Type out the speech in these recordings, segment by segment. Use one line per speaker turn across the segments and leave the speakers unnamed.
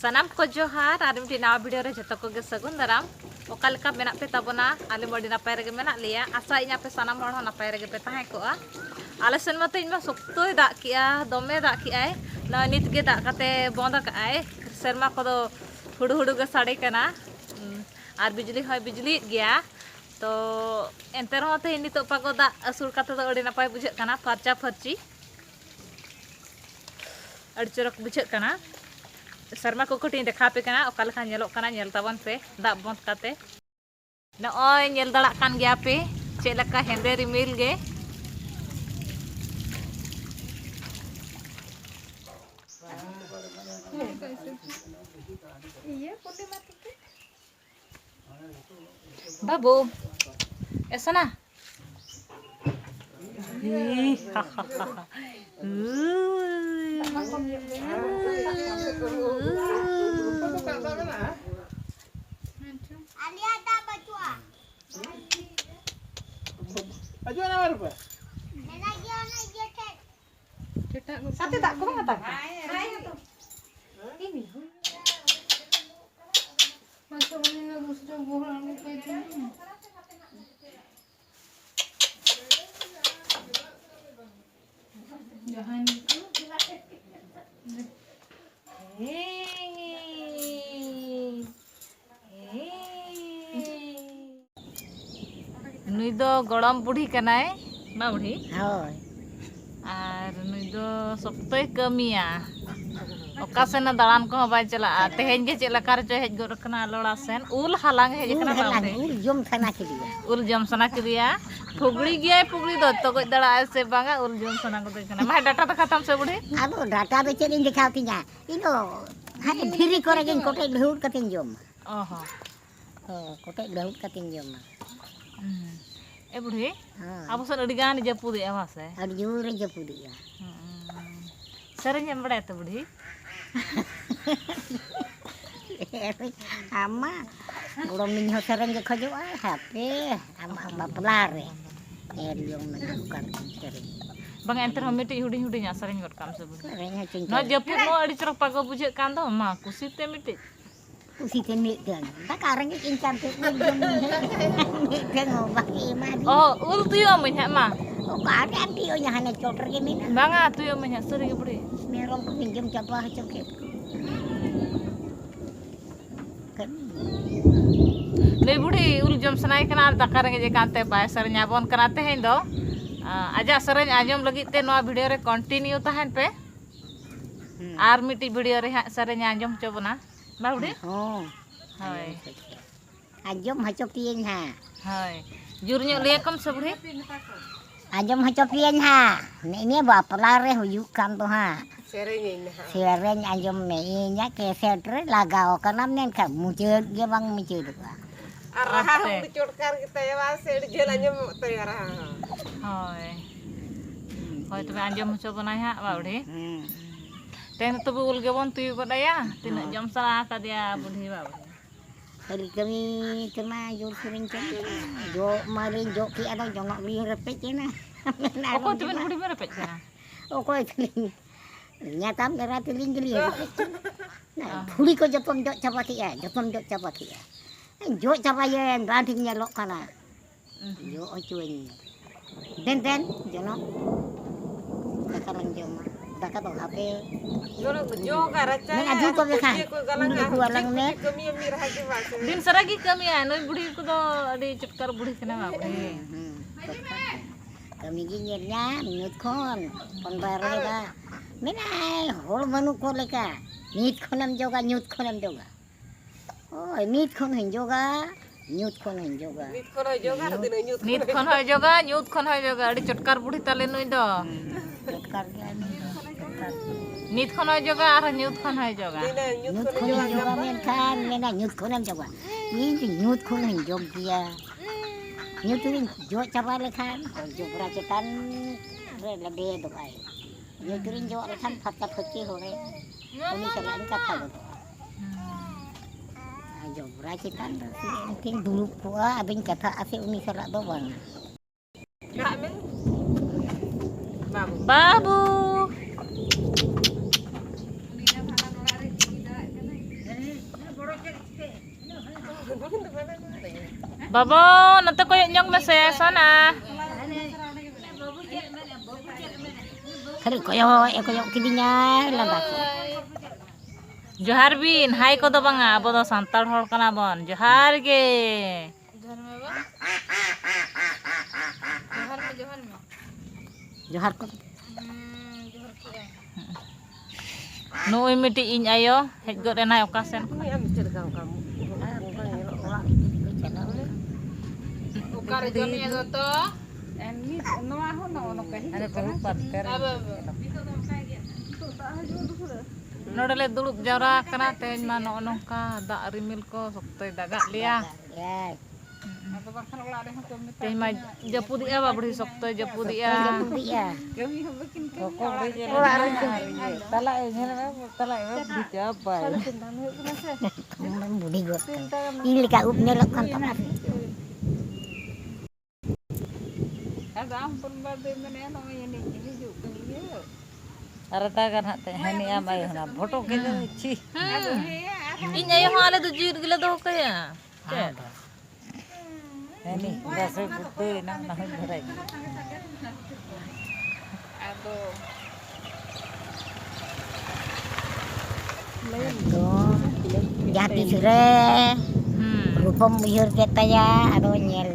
सनाम को जोहार और मिट्टी नवा वीडियो रे जतो को गे सगुन दाराम ओकालेका मेना पे तबना आले बड़ी नपाय रे मेना लिया आशा इना पे सनाम हड़ नपाय रे पे ताहे को आले सन मते इनमा सोक्तोय दाग किया दमे दाग कियाय न नित गे दाग काते बंद काय शर्मा को दो हुडु हुडु गे साड़े कना और बिजली होय बिजली गया तो एंते रहो ते नितो पागो दा असुर काते दो अड़ी नपाय बुझे कना फरचा फरची अड़ी चरक बुझे कना शर्मा को कटी देखा पे कना ओका लेखा नेलो कना नेल ताबन पे दाग बंद काते नय नेल दड़ा कान गया पे चे लका हेंदे रिमिल गे बाबू ऐसा ना Sate tak kau ngata? Ini. Macam mana mesti bohong ni kaitan? Jangan itu. नुई दो गड़म बुढ़ी कनाय मा बुढ़ी
होय
और नुई दो सप्तय कमिया ओका सेन दालान को बाय चला तेहेन गे चेला कार चो हेज गोर कना लोड़ा सेन उल हालांग हेज कना बाबे
उल जम सना किदिया
उल जम सना किदिया फुगड़ी गे फुगड़ी दो तो गज दड़ा से बांगा उल जम सना को दे कना मा डाटा तो खत्म से बुढ़ी
आबो डाटा बे चेलिन दिखावतिया इनो हाने धिरी करे गिन कोटे लहुट कतिन जम
ओहो
हो कोटे लहुट कतिन जम
ए बुढ़ी अब सन अड़ी गान जपुद एवा से
अड़ी जोर जपुदिया
सरन जम बड़ा तो बुढ़ी
आमा गोड़ो मिन हो सरन के खजो हापे आमा बापला रे एरियो में कर करे
बंग एंतर हम मिटी हुडी हुडी ना सरन गट काम से बुढ़ी
रे हा चिंता
न जपुद नो अड़ी चरक पागो बुझे कान दो मा कुसी ते मिटी
उसी के नीटन ता कारंग के इंचाम पे नीटन हो बाकी मारी
ओ उल तुयो मन्या मा
ओ काटे आंटी ओ यहाँ ने चोटर के में
बांगा तुयो मन्या सरी के बुढ़ी
मेरों को मिंजम चपा हचो के
ले बुढ़ी उल जम सनाय कना दाका रंगे जे कांते बाय सरन्या बन कराते हैं दो आजा सरन आजम लगी ते नो वीडियो रे कंटिन्यू तहन पे आर मिटी वीडियो रे सरन आजम चबना मा बुढ़ी
हां
हाय
आजम हचो पियन हा
हाय जुरन्यो ले कम से बुढ़ी
आजम हचो पियन हा ने बापला रे हुयु kan तो हा सेरेन आजम ने इnya keset re lagao kana nen ka mujeud ge bang mujeud
araha dicurkar kita ya was jel anjum te araha
हाय होय तबे आजम चबना हा बा बुढ़ी तेन तबे उल गे बन तुय गडया तिना जम सला का दिया बुढ़ी बा
hari kami cuma jul sering kan jo marin jo ki ada jongok li repet cina
oko teben buढ़ी में repet kana
oko teling nyatam dara teling geli nah buढ़ी ko jopom dok capati ya jopom dok capati ya jo capayen ranting nyalok kana jo ocuin den jono sekarang joma daka to hape
jo garacha
men adu ko bekan dua lang ne
kami mirah ke was
दिन सरगी कमी है नई बुढ़ी को तो अड़ी चटकर बुढ़ी कना बा बुढ़ी
kami ginyirnya minut kon pon bare ba menai hol manu ko leka nit khonam joga nyut khonam joga oi nit khon hin joga nyut khon hin joga
nit kono jo gar din nyut
नीत खन होय जोगा न्यूत खन होय जोगा अड़ी चटकर बुढ़ी ताले नई दो
kar ga
नीत खन होय जोगा और न्यूत खन होय जोगा
din nyut
nyut khon hin joga men kan mena nyut khonam joga ni nyut khon hin jog dia nyut rin jo chapa lekan jo bracetan re lede do ai nyut rin jo lekan phatta phati hore uni salan kata do ayo bracetan mungkin dulu gua abin kata ase uni salat do bang
gerak men
Babu Babo, nanti koyok nyong mese sana.
Kali koyo kidinya landa ko.
Johar bin, hai ko do banga, abo do santal hor kana bon. Johar ge.
Johar ko.
Nuy miti iñ ayo, hej god enai okasen.
Ini am cergang kamu. Ukar jomnya goto. Ini noa hono ono kahi.
Ada perupat ter. Nodale duluk jawra kana teh mano nongka dak rimil ko soktoy dagak lia.
Ya.
Teh ma japudi ya babri soktoy japudi ya.
Ya.
Tala dijabay.
Kamu budi got. Ini ka up nelok kan tamar.
Ada ampun bade mene no ini hijuk ini.
Arata kan hate hani am ayo na photo ke chi. Iñ ayo hale do jir gila do kaya. Hani dasar putte na berai.
Aduh.
Jati sure. Rupam bihur kita ya ado nyel.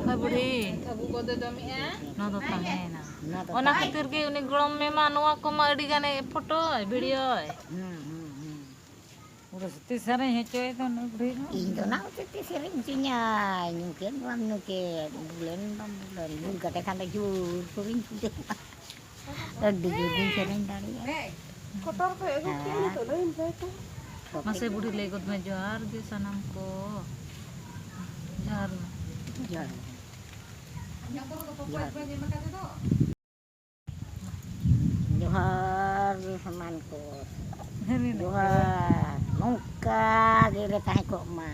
Hai budi.
Kabu kode domi ya.
No to tangena. Ona khatir ge uni golom me ma noa ko ma adi gane photo video. Udah seti sare hecoy to no budi.
Indo na uti sering cinya nyungkin ram nuke bulan bulan kata kata jur sering sudah. Adi jur sering dari.
Kotor kayak gitu tuh lain itu.
Masih budi legot me johar ge sanam ko. Johar.
Jar. Johar samanku. Johar nongka gile tahe ko ma.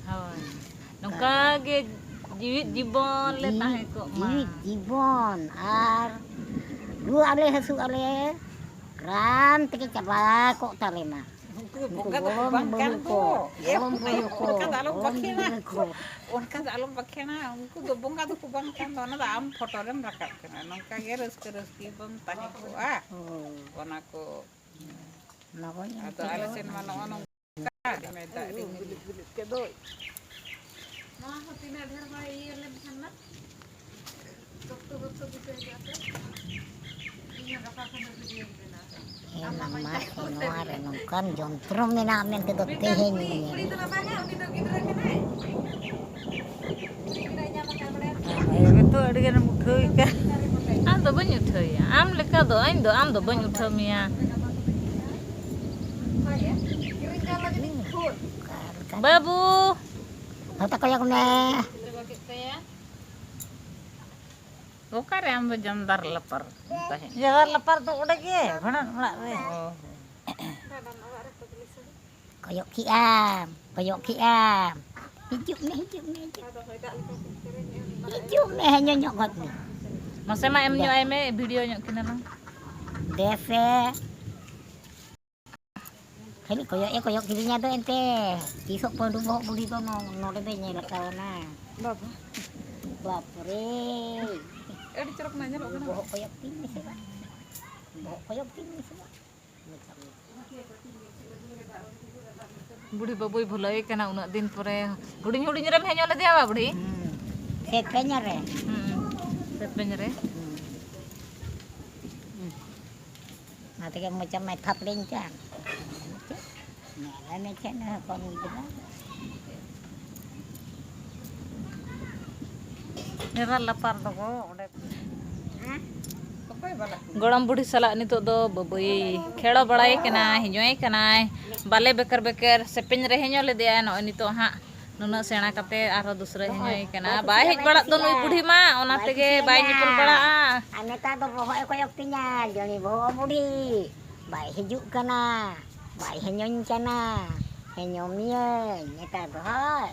Hoi. Nongka ge jiwit jibon le tahe ko ma.
Jibon ar lu ale hasu ale ram teke caba kok talena.
Bukan bangkan ko.
Onka alum pakena unku do bunga do kubangkan dona da am photo rem rakat kana nongka ge reski bam tahi ko ona ko
Nakonya
ato alasen mano ono ka di meda di
Bilit-bilit ke doy.
enak mas noar nongkan jontrom ni namen ke dok tehen ni.
Betul ada kan muthoi ka. Am do banyu thoi. Am leka do ain do am do banyu thomia. Babu.
Hata kaya kene.
Okare am jamdar lapar tahi
Jangan lepar tuh udah ge. Benar mulak we.
Koyok kiam, koyok kiam. Hijuk nih, hijuk nih, hijuk. Hijuk nih nyonyok got nih.
Masa mah em nyo eme video nyo kina lang.
Dese. Kali koyok kirinya tuh ente. Kisok pondu bohok buli to no debe nyelak kawana.
Bapak.
Bapre.
Dicerok nanya lo kenapa?
Bohok koyok tinggi sih, Pak. Bohok koyok tinggi sih, Pak.
Budi babui भुलाई कना उना दिन परे हुडिंग हुडिंग रे हेño le dia budi
Setenya re.
set benere
Nanti kan macam mai thap lencang. Nyala nih cina kon gitu.
nera lapar to ko ode
Apa ya balak?
गोड़म बुढ़ी सला नितो दो बबुई खेड़ो बड़ाई कना हिजोई कना बाले बेकर बेकर सेपेन रे हेño ले दिया न नितो हा नुना सेना कते आरो दूसरे हेñoई कना बाय हेज बड़ा दो नुई बुढ़ी मा ओना तेगे बाय निपल बड़ा
Ane ta do bohok koyok tinggal joni bohok budi. Bai hijuk kana. Bai henyon kana. Henyom ye nyeta do hai.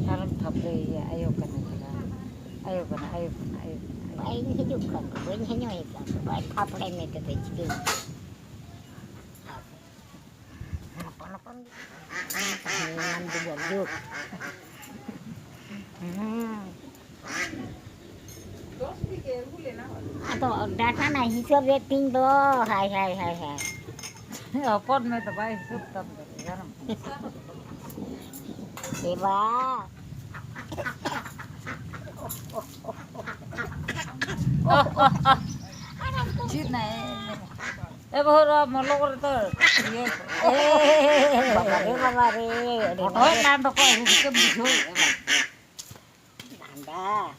Karam thapre ya ayo kana ayo
Bai hijuk kan. Bai henyoy kan. Bai thap le me te chiki. hidup. Atau data nah hisab rating do, hai.
अपन में तो भाई सब तब गरम
Dewa.
चीज नहीं ए बहुत मलो कर तो ये
Baba re.
फोटो नाम तो कोई के बुझो
Nanda.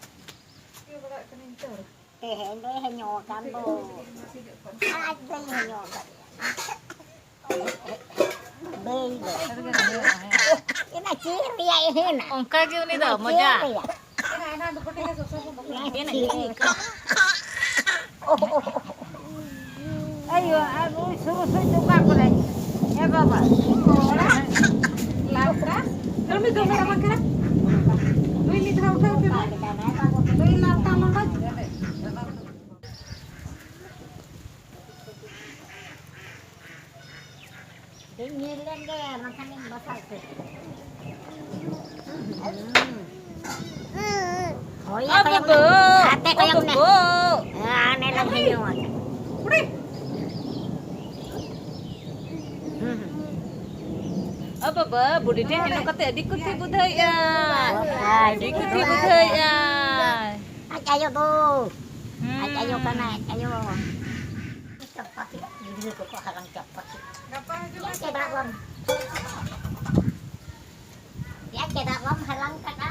Hende henyokan bo. Ada henyokan. Bey. Ina ciri ya hena.
उनका क्यों नहीं दो मजा
Ayo, aduh, suruh juga aku lagi. Ya, Bapak.
Lapras. Kalau ni dong orang makan. Lui ni tahu tahu ke? Lui lapta mana?
Dingilan deh, makanin basah tuh. Oh iya,
अब
kayak
बो
sate kayak
अब
nih.
बो
Aneh lagi nyuat.
अब बा बुढ़ी टे हेनो कते दी कुथी बुधाई आ दी कुथी बुधाई आ
Ayo tuh. Ayo kana, ayo. Cepat ya, ini kok halang cepat. Ya cedak bom. Ya cedak bom halang kana.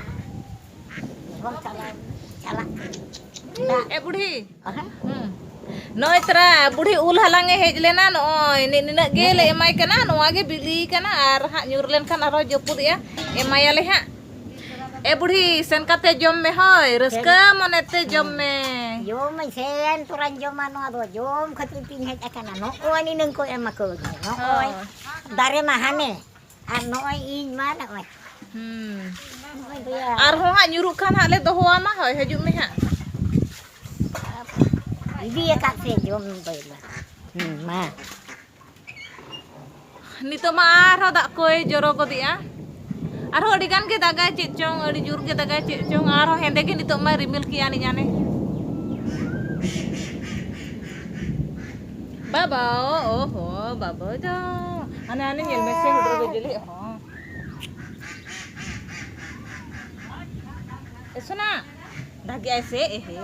Bom salah.
ए बुढ़ी नय तरा बुढ़ी उल हलांगे हेज लेना नय निना गे ले एमाय कना नोवा गे बिली कना आर हा न्यूर लेन खान आरो जपुदिया एमाय ले हा ए बुढ़ी सेन काते जम में होय रस्का मनेते जम में
Jom sen turan jom mano ado jom khatitin hej akana no oi ni neng ko emako no oi dare mahane an no oi in mana oi oi dia
आर हो हा न्यूरु खान हा ले दोहवा मा होय हजु में हा
dia kak se jom baila ma
नितो मा आरो दा कोय जरो गदिया आरो अडी गान के दागा चेक चोंग अडी जुर के दागा चेक चोंग आरो हेंदे के नितो मा रिमिल किया नि जाने बाबा ओहो बाबा जो आने आने नेल में से हुडर बेजली हो ए सुना दागे ऐसे एहे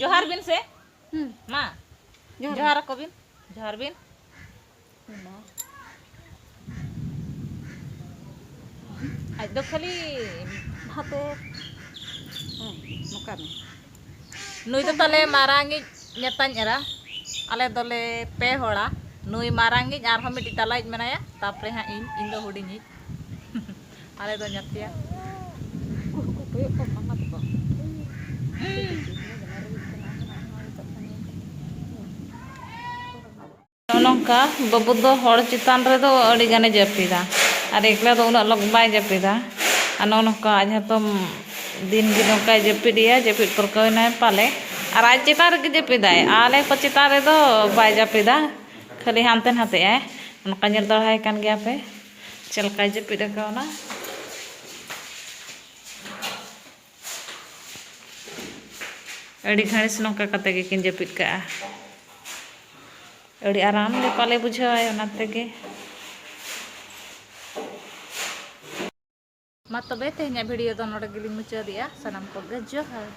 जोहार बिन से माँ जोहार को बिन जोहार बिन आज दो खाली हाथे
Muka nih.
नुई तो तले मारांगी नेतान एरा आले दोले पे होड़ा नुई मारांगी आर हम मिट्टी तलाइज मनाया तापरे हाँ इन दो हुडिंगी आले दो nyatiya नौका बाबू दो हड़ चितान रे दो अड़ी गाने जपीदा और एकला दो उना लग बाय जपीदा और नौका आज तो दिन गी नौका जपीदिया जपीद परकवना पाले और आज चितान रे जपीदा आले को चितान रे दो बाय जपीदा खाली हानते हाते है नौका नेल दड़ाय कान गया पे चलका जपीदा कावना अड़ी घास नौका कते के किन जपीद का अड़ी आराम ले पाले बुझाय ओनाते गे मा तबे तेहना वीडियो दो नोडे गिलिंग मुचादिया सनम को जोहार।